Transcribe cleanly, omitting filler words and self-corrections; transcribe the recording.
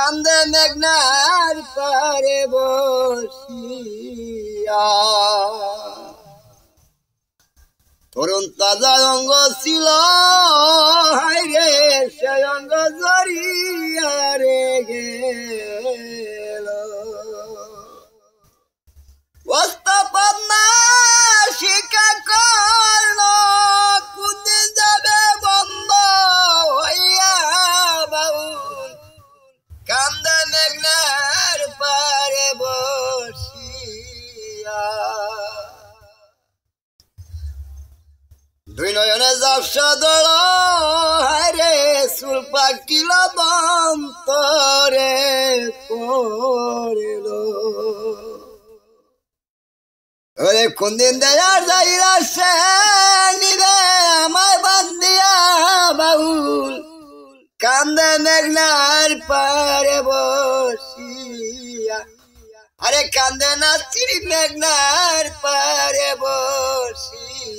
কান্দে মেঘনার পারে বসিয়া তরুণ তাজা অঙ্গ ছিল হাইরে সে অঙ্গ জড়িয়া রে গেল বস্তা পদ্মা শিকা করল কুদে যাবে বন্ধ হইয়া বাউল কান্দে মেঘনার পারে বসিয়া দুই নয়নে জাপসা দল হায়রে চুল পাকিল বন্তরে পড়ল ওরে কোন দিন দেয়ার যাইরা সে নিবে আমায় বান্ধিয়া বাউল কান্দে মেঘনার পারে বসিয়া আরে কান্দে না চিরি মেঘনার পারে বসিয়া